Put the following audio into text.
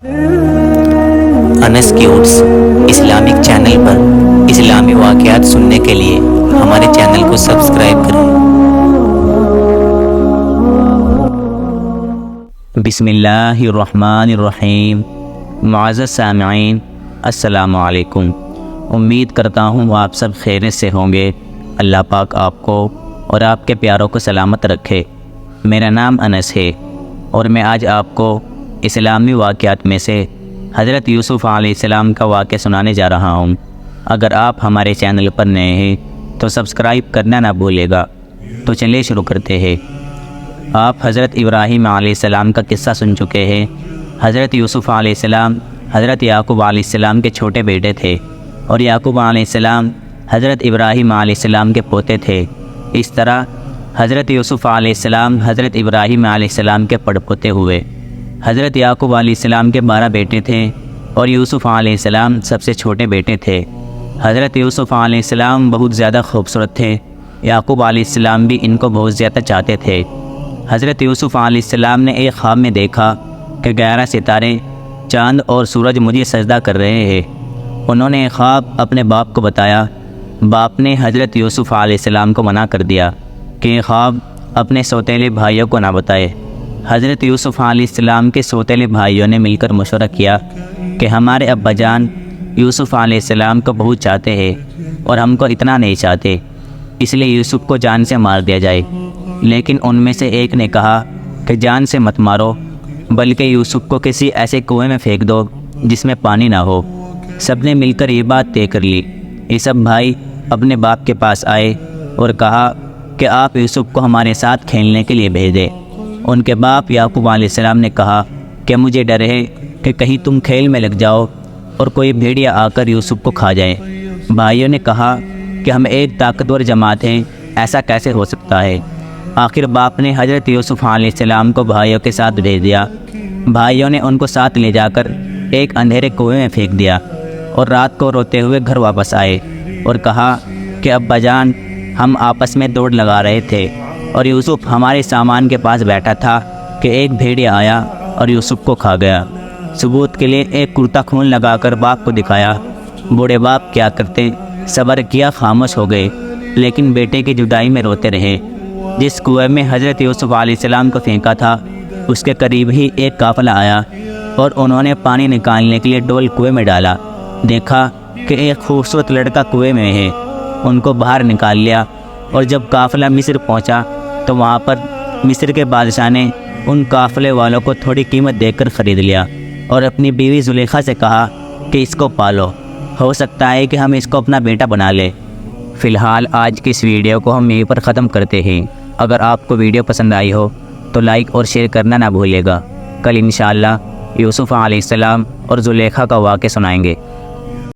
انس کیوٹس Islamic channel پر اسلامی واقعات سننے کے لیے ہمارے چینل کو سبسکرائب کریں۔ بسم اللہ الرحمن الرحیم۔ معزز سامعین، السلام علیکم۔ امید کرتا ہوں وہ آپ سب خیریت سے ہوں گے۔ اللہ پاک آپ کو اور آپ کے پیاروں کو سلامت رکھے۔ میرا نام انس ہے اور میں آج آپ کو اسلامی واقعات میں سے حضرت یوسف علیہ السلام کا واقعہ سنانے جا رہا ہوں۔ اگر آپ ہمارے چینل پر نئے ہیں تو سبسکرائب کرنا نہ بھولے گا۔ تو چلیے شروع کرتے ہیں۔ آپ حضرت ابراہیم علیہ السلام کا قصہ سن چکے ہیں۔ حضرت یوسف علیہ السلام حضرت یعقوب علیہ السلام کے چھوٹے بیٹے تھے اور یعقوب علیہ السلام حضرت ابراہیم علیہ السلام کے پوتے تھے۔ اس طرح حضرت یوسف علیہ السلام حضرت ابراہیم علیہ السلام کے پڑپوتے ہوئے۔ حضرت یعقوب علیہ السلام کے 12 بیٹے تھے اور یوسف علیہ السلام سب سے چھوٹے بیٹے تھے۔ حضرت یوسف علیہ السلام بہت زیادہ خوبصورت تھے۔ یعقوب علیہ السلام بھی ان کو بہت زیادہ چاہتے تھے۔ حضرت یوسف علیہ السلام نے ایک خواب میں دیکھا کہ 11 ستارے، چاند اور سورج مجھے سجدہ کر رہے ہیں۔ انہوں نے خواب اپنے باپ کو بتایا۔ باپ نے حضرت یوسف علیہ السلام کو منع کر دیا کہ یہ خواب اپنے سوتیلے بھائیوں کو نہ بتائے۔ حضرت یوسف علیہ السلام کے سوتیلے بھائیوں نے مل کر مشورہ کیا کہ ہمارے ابا جان یوسف علیہ السلام کو بہت چاہتے ہیں اور ہم کو اتنا نہیں چاہتے، اس لیے یوسف کو جان سے مار دیا جائے۔ لیکن ان میں سے ایک نے کہا کہ جان سے مت مارو، بلکہ یوسف کو کسی ایسے کنویں میں پھینک دو جس میں پانی نہ ہو۔ سب نے مل کر یہ بات طے کر لی۔ یہ سب بھائی اپنے باپ کے پاس آئے اور کہا کہ آپ یوسف کو ہمارے ساتھ کھیلنے کے لیے بھیج دیں۔ ان کے باپ یعقوب علیہ السلام نے کہا کہ مجھے ڈر ہے کہ کہیں تم کھیل میں لگ جاؤ اور کوئی بھیڑیا آ کر یوسف کو کھا جائے۔ بھائیوں نے کہا کہ ہم ایک طاقتور جماعت ہیں، ایسا کیسے ہو سکتا ہے؟ آخر باپ نے حضرت یوسف علیہ السلام کو بھائیوں کے ساتھ بھیج دیا۔ بھائیوں نے ان کو ساتھ لے جا کر ایک اندھیرے کنویں میں پھینک دیا اور رات کو روتے ہوئے گھر واپس آئے اور کہا کہ ابا جان ہم آپس میں دوڑ لگا رہے تھے اور یوسف ہمارے سامان کے پاس بیٹھا تھا کہ ایک بھیڑیا آیا اور یوسف کو کھا گیا۔ ثبوت کے لیے ایک کرتا خون لگا کر باپ کو دکھایا۔ بوڑھے باپ کیا کرتے، صبر کیا، خاموش ہو گئے، لیکن بیٹے کی جدائی میں روتے رہے۔ جس کنویں میں حضرت یوسف علیہ السلام کو پھینکا تھا اس کے قریب ہی ایک قافلہ آیا اور انہوں نے پانی نکالنے کے لیے ڈول کنویں میں ڈالا۔ دیکھا کہ ایک خوبصورت لڑکا کنویں میں ہے، ان کو باہر نکال لیا، اور جب قافلہ مصر پہنچا تو وہاں پر مصر کے بادشاہ نے ان قافلے والوں کو تھوڑی قیمت دے کر خرید لیا اور اپنی بیوی زلیخا سے کہا کہ اس کو پالو، ہو سکتا ہے کہ ہم اس کو اپنا بیٹا بنا لیں۔ فی الحال آج کی اس ویڈیو کو ہم یہیں پر ختم کرتے ہیں۔ اگر آپ کو ویڈیو پسند آئی ہو تو لائک اور شیئر کرنا نہ بھولے گا۔ کل انشاءاللہ یوسف علیہ السلام اور زلیخا کا واقعہ سنائیں گے۔